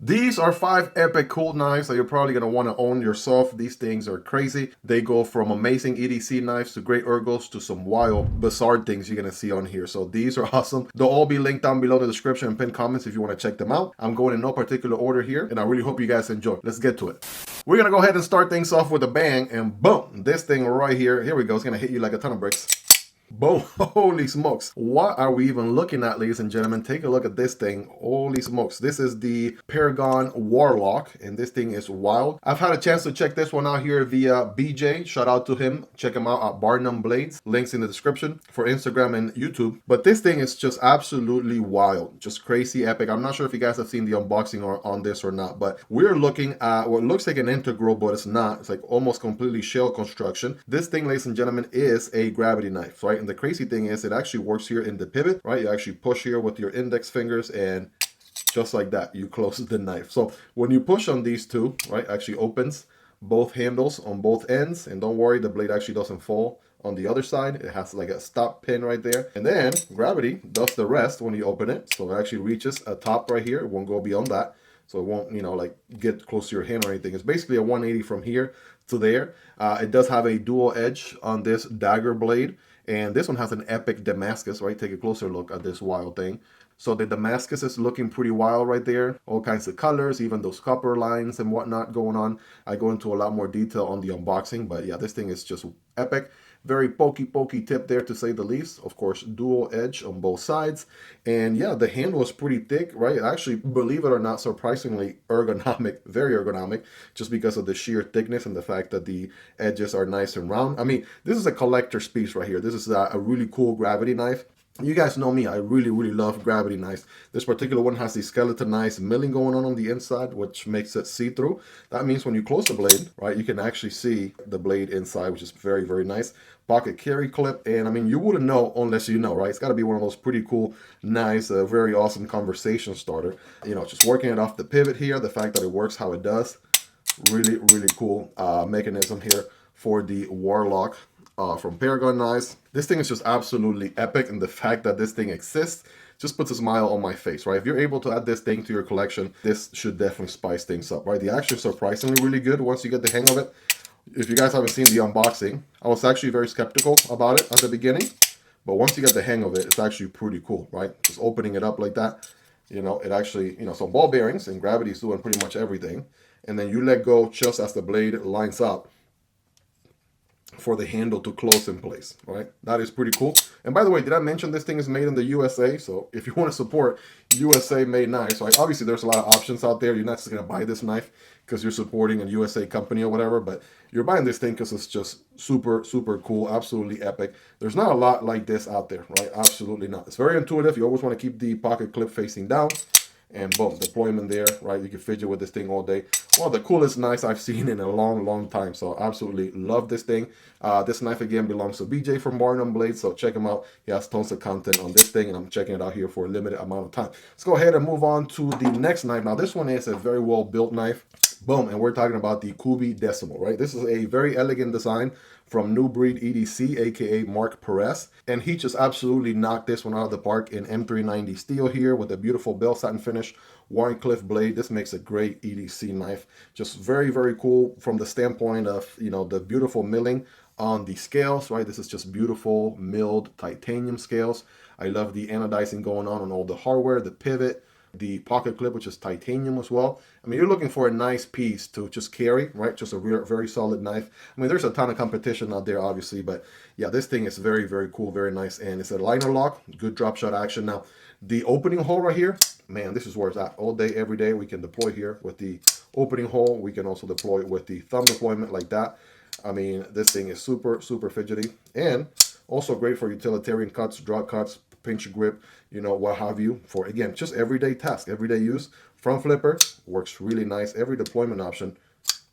These are 5 epic cool knives that you're probably going to want to own yourself. These things are crazy. They go from amazing EDC knives to great ergos to some wild, bizarre things you're going to see on here. So these are awesome. They'll all be linked down below in the description and pinned comments if you want to check them out. I'm going in no particular order here, and I really hope you guys enjoy. Let's get to it. We're going to go ahead and start things off with a bang, and boom, this thing right here we go. It's going to hit you like a ton of bricks. Boom. Holy smokes. What are we even looking at, ladies and gentlemen? Take a look at this thing. Holy smokes. This is the Paragon Warlock, and this thing is wild. I've had a chance to check this one out here via BJ. Shout out to him. Check him out at Barnum Blades. Links in the description for Instagram and YouTube. But this thing is just absolutely wild. Just crazy epic. I'm not sure if you guys have seen the unboxing on this or not, but we're looking at what looks like an integral, but it's not. It's like almost completely shell construction. This thing, ladies and gentlemen, is a gravity knife, right? And the crazy thing is it actually works here in the pivot, right? You actually push here with your index fingers, and just like that, you close the knife. So when you push on these two, right, actually opens both handles on both ends. And don't worry, the blade actually doesn't fall on the other side. It has like a stop pin right there. And then gravity does the rest when you open it. So it actually reaches a top right here. It won't go beyond that. So it won't, you know, like get close to your hand or anything. It's basically a 180 from here to there. It does have a dual edge on this dagger blade. And this one has an epic Damascus, right? Take a closer look at this wild thing. So the Damascus is looking pretty wild right there. All kinds of colors, even those copper lines and whatnot going on. I go into a lot more detail on the unboxing, but yeah, this thing is just epic. Very pokey tip there, to say the least. Of course, dual edge on both sides. And yeah, the handle is pretty thick, right? Actually, believe it or not, surprisingly ergonomic, very ergonomic, just because of the sheer thickness and the fact that the edges are nice and round. I mean, this is a collector's piece right here. This is a really cool gravity knife. You guys know me, I really love gravity knives. This particular one has the skeletonized milling going on the inside, which makes it see-through. That means when you close the blade, right, you can actually see the blade inside, which is very nice. Pocket carry clip, and I mean, you wouldn't know unless you know, right? It's got to be one of those pretty cool, nice, very awesome conversation starter. You know, just working it off the pivot here, the fact that it works how it does, really cool mechanism here for the Warlock. From Paragon Knives. This thing is just absolutely epic, and the fact that this thing exists just puts a smile on my face, right? If you're able to add this thing to your collection, this should definitely spice things up, right? The action is surprisingly really good once you get the hang of it. If you guys haven't seen the unboxing, I was actually very skeptical about it at the beginning, but once you get the hang of it, it's actually pretty cool, right? Just opening it up like that, you know, it actually, you know, some ball bearings, and gravity is doing pretty much everything, and then you let go just as the blade lines up for the handle to close in place, right? That is pretty cool. And by the way, did I mention this thing is made in the USA? So if you want to support USA made knives, right? Obviously there's a lot of options out there. You're not just gonna buy this knife because you're supporting a USA company or whatever, but you're buying this thing because it's just super cool, absolutely epic. There's not a lot like this out there, right? Absolutely not. It's very intuitive. You always want to keep the pocket clip facing down. And boom, deployment there, right? You can fidget with this thing all day. One of the coolest knives I've seen in a long time. So absolutely love this thing. This knife again belongs to BJ from Barnum Blades, so check him out. He has tons of content on this thing, and I'm checking it out here for a limited amount of time. Let's go ahead and move on to the next knife. Now this one is a very well built knife. Boom, and we're talking about the Kubey Decimal, right? This is a very elegant design from New Breed EDC, aka Mark Perez, and he just absolutely knocked this one out of the park in M390 steel here with a beautiful bell satin finish, Warncliffe blade. This makes a great EDC knife. Just very cool from the standpoint of, you know, the beautiful milling on the scales, right? This is just beautiful milled titanium scales. I love the anodizing going on all the hardware, the pivot, the pocket clip, which is titanium as well. I mean, you're looking for a nice piece to just carry, right? Just a very solid knife. I mean, there's a ton of competition out there, obviously, but yeah, this thing is very cool, very nice, and it's a liner lock, good drop shot action. Now, the opening hole right here, man, this is where it's at all day, every day. We can deploy here with the opening hole. We can also deploy with the thumb deployment like that. I mean, this thing is super fidgety, and also great for utilitarian cuts, drop cuts, pinch grip, you know, what have you, for again just everyday task, everyday use. Front flipper works really nice. Every deployment option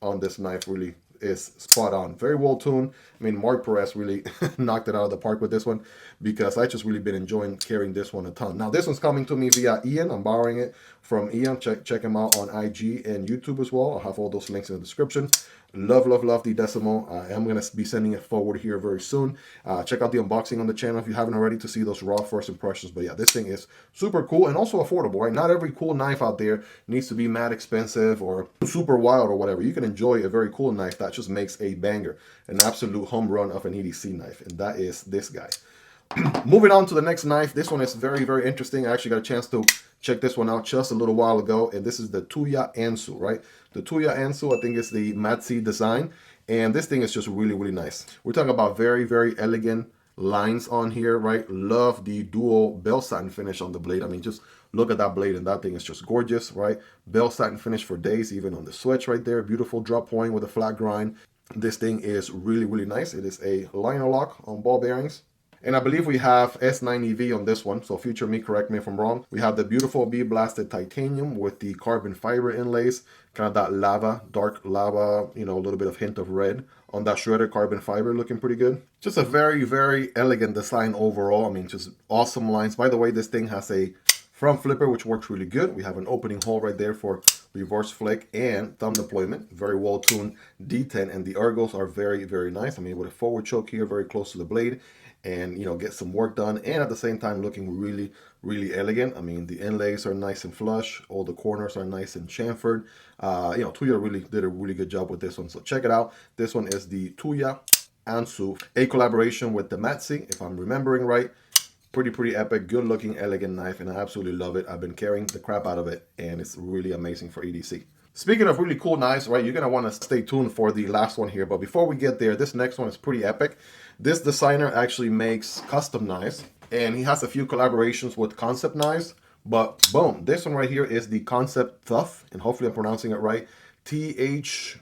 on this knife really is spot on. Very well tuned. I mean, Mark Perez really knocked it out of the park with this one, because I just really been enjoying carrying this one a ton. Now this one's coming to me via Ian. I'm borrowing it from Ian. Check him out on IG and YouTube as well. I'll have all those links in the description. Love, love, love the Decimal. I'm going to be sending it forward here very soon. Check out the unboxing on the channel if you haven't already to see those raw first impressions. But yeah, this thing is super cool and also affordable, right? Not every cool knife out there needs to be mad expensive or super wild or whatever. You can enjoy a very cool knife that just makes a banger, an absolute home run of an EDC knife, and that is this guy. Moving on to the next knife. This one is very, very interesting. I actually got a chance to check this one out just a little while ago, and this is the Tuya Anzu, right? The Tuya Anzu, I think, is the Matzi design, and this thing is just really, really nice. We're talking about very, very elegant lines on here, right? Love the dual bell satin finish on the blade. I mean, just look at that blade, and that thing is just gorgeous, right? Bell satin finish for days, even on the switch right there. Beautiful drop point with a flat grind. This thing is really, really nice. It is a liner lock on ball bearings. And I believe we have S9EV on this one, so future me, correct me if I'm wrong. We have the beautiful bee-blasted titanium with the carbon fiber inlays, kind of that lava, dark lava, you know, a little bit of hint of red on that shredded carbon fiber, looking pretty good. Just a very, very elegant design overall. I mean, just awesome lines. By the way, this thing has a front flipper, which works really good. We have an opening hole right there for reverse flick and thumb deployment. Very well tuned D10, and the ergos are very, very nice. I mean, with a forward choke here, very close to the blade, and, you know, get some work done, and at the same time looking really, really elegant. I mean, the inlays are nice and flush. All the corners are nice and chamfered. You know, Tuya really did a really good job with this one, so check it out. This one is the Tuya Anzu, a collaboration with the Matzi, if I'm remembering right. Pretty epic, good looking, elegant knife, and I absolutely love it. I've been carrying the crap out of it, and it's really amazing for EDC. Speaking of really cool knives, right, you're going to want to stay tuned for the last one here. But before we get there, this next one is pretty epic. This designer actually makes custom knives, and he has a few collaborations with Kansept knives. But boom, this one right here is the Kansept Thoth, and hopefully I'm pronouncing it right. Thoth.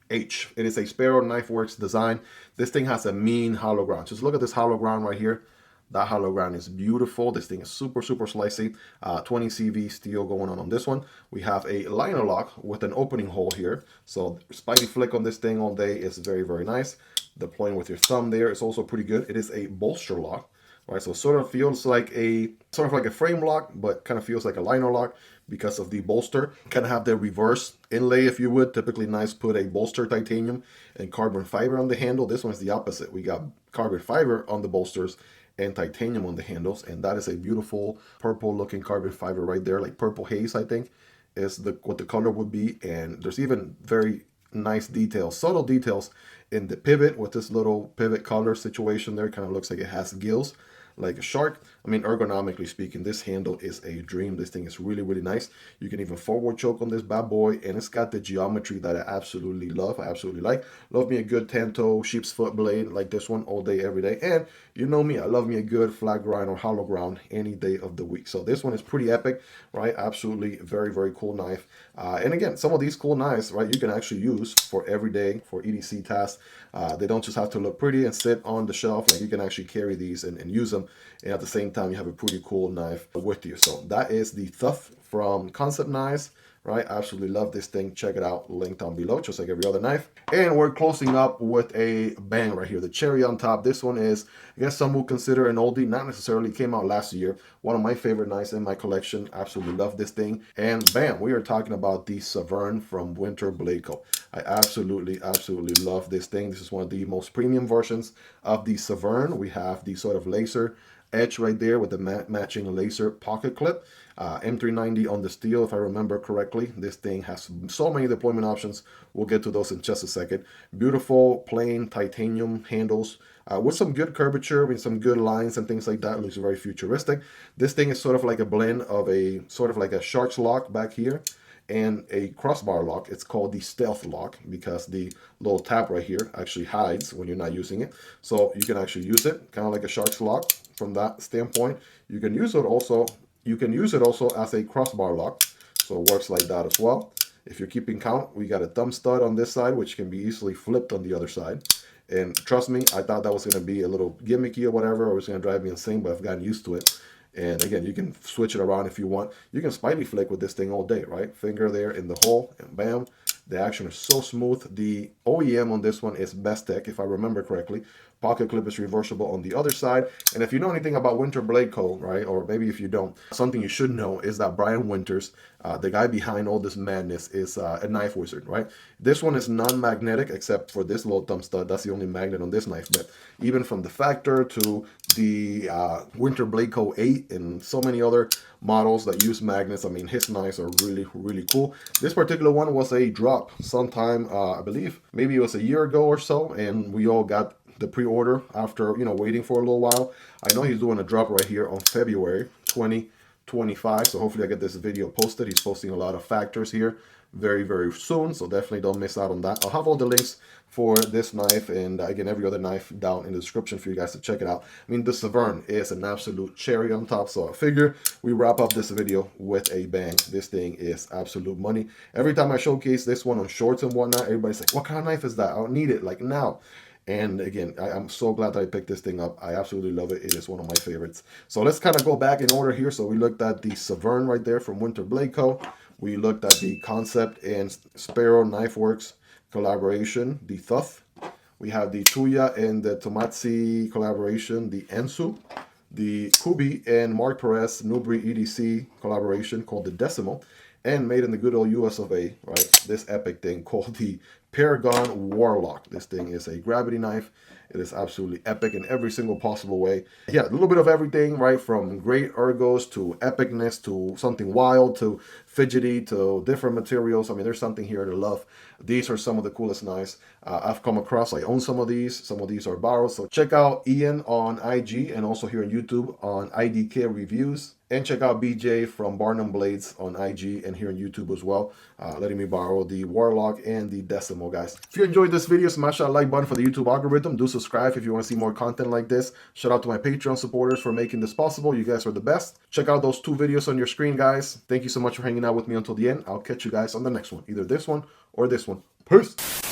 It is a Sparrow Knife Works design. This thing has a mean hollow ground. Just look at this hollow ground right here. That hollow ground is beautiful. This thing is super, super slicey. 20 CV steel going on this one. We have a liner lock with an opening hole here. So spidey flick on this thing all day is very, very nice. Deploying with your thumb there is also pretty good. It is a bolster lock, right? So it sort of feels like a frame lock, but kind of feels like a liner lock because of the bolster. Kind of have the reverse inlay, if you would. Typically knives put a bolster titanium and carbon fiber on the handle. This one's the opposite. We got carbon fiber on the bolsters and titanium on the handles, and that is a beautiful purple looking carbon fiber right there, like purple haze, I think is what the color would be. And there's even very nice details, subtle details in the pivot with this little pivot collar situation there. Kind of looks like it has gills like a shark. I mean, ergonomically speaking, this handle is a dream. This thing is really, really nice. You can even forward choke on this bad boy, and it's got the geometry that I absolutely love. I absolutely like. Love me a good tanto sheep's foot blade like this one all day, every day. And you know me, I love me a good flat grind or hollow ground any day of the week. So this one is pretty epic, right? Absolutely very, very cool knife. And again, some of these cool knives, right, you can actually use for every day, for EDC tasks. They don't just have to look pretty and sit on the shelf. Like, you can actually carry these and use them, and at the same time you have a pretty cool knife with you. So that is the Thoth from Kansept Knives, right? Absolutely love this thing. Check it out, link down below, just like every other knife. And we're closing up with a bang right here, the cherry on top. This one is, I guess some would consider an oldie, not necessarily. Came out last year. One of my favorite knives in my collection. Absolutely love this thing. And bam, we are talking about the Severn from WinterBladeCo. I absolutely love this thing. This is one of the most premium versions of the Severn. We have the sort of laser edge right there with the matching laser pocket clip. M390 on the steel, if I remember correctly. This thing has so many deployment options. We'll get to those in just a second. Beautiful plain titanium handles with some good curvature, I mean, some good lines and things like that. It looks very futuristic. This thing is sort of like a blend of a sort of like a shark's lock back here and a crossbar lock. It's called the stealth lock because the little tab right here actually hides when you're not using it. So you can actually use it kind of like a shark's lock from that standpoint. You can use it also as a crossbar lock. So it works like that as well. If you're keeping count, we got a thumb stud on this side, which can be easily flipped on the other side. And trust me, I thought that was going to be a little gimmicky or whatever, or it was going to drive me insane, but I've gotten used to it. And again, you can switch it around if you want. You can spidey flick with this thing all day, right? Finger there in the hole, and bam. The action is so smooth. The OEM on this one is Best Tech, if I remember correctly. Pocket clip is reversible on the other side. And if you know anything about WinterBladeCo, right, or maybe if you don't, something you should know is that Brian Winters, the guy behind all this madness, is a knife wizard, right? This one is non-magnetic except for this little thumb stud. That's the only magnet on this knife. But even from the Factor to the WinterBladeCo 8 and so many other models that use magnets, I mean, his knives are really, really cool. This particular one was a drop sometime, I believe, maybe it was a year ago or so, and we all got the pre-order after, you know, waiting for a little while. I know he's doing a drop right here on February 2025, so hopefully I get this video posted. He's posting a lot of Factors here very, very soon, so definitely don't miss out on that. I'll have all the links for this knife and again every other knife down in the description for you guys to check it out. I mean, the Severn is an absolute cherry on top, so I figure we wrap up this video with a bang. This thing is absolute money. Every time I showcase this one on shorts and whatnot, everybody's like, what kind of knife is that? I need it like now. And again, I'm so glad that I picked this thing up. I absolutely love it. It is one of my favorites. So let's kind of go back in order here. So we looked at the Severn right there from WinterBladeCo. We looked at the Kansept and Sparrow Knife Works collaboration, the Thoth. We have the Tuya and the Tomatsi collaboration, the Ansu. The Kubi and Mark Perez Newbury EDC collaboration called the Decimal. And made in the good old US of A, right? This epic thing called the Paragon Warlock. This thing is a gravity knife. It is absolutely epic in every single possible way. Yeah, a little bit of everything, right? From great ergos to epicness to something wild to fidgety to different materials. I mean, there's something here to love. These are some of the coolest knives I've come across. I own some of these. Some of these are borrowed. So check out Ian on IG and also here on YouTube on IDK Reviews. And check out BJ from Barnum Blades on IG and here on YouTube as well, letting me borrow the Warlock and the Decimal, guys. If you enjoyed this video, smash that like button for the YouTube algorithm. Do subscribe if you want to see more content like this. Shout out to my Patreon supporters for making this possible. You guys are the best. Check out those 2 videos on your screen, guys. Thank you so much for hanging out with me until the end. I'll catch you guys on the next one, either this one or this one. Peace.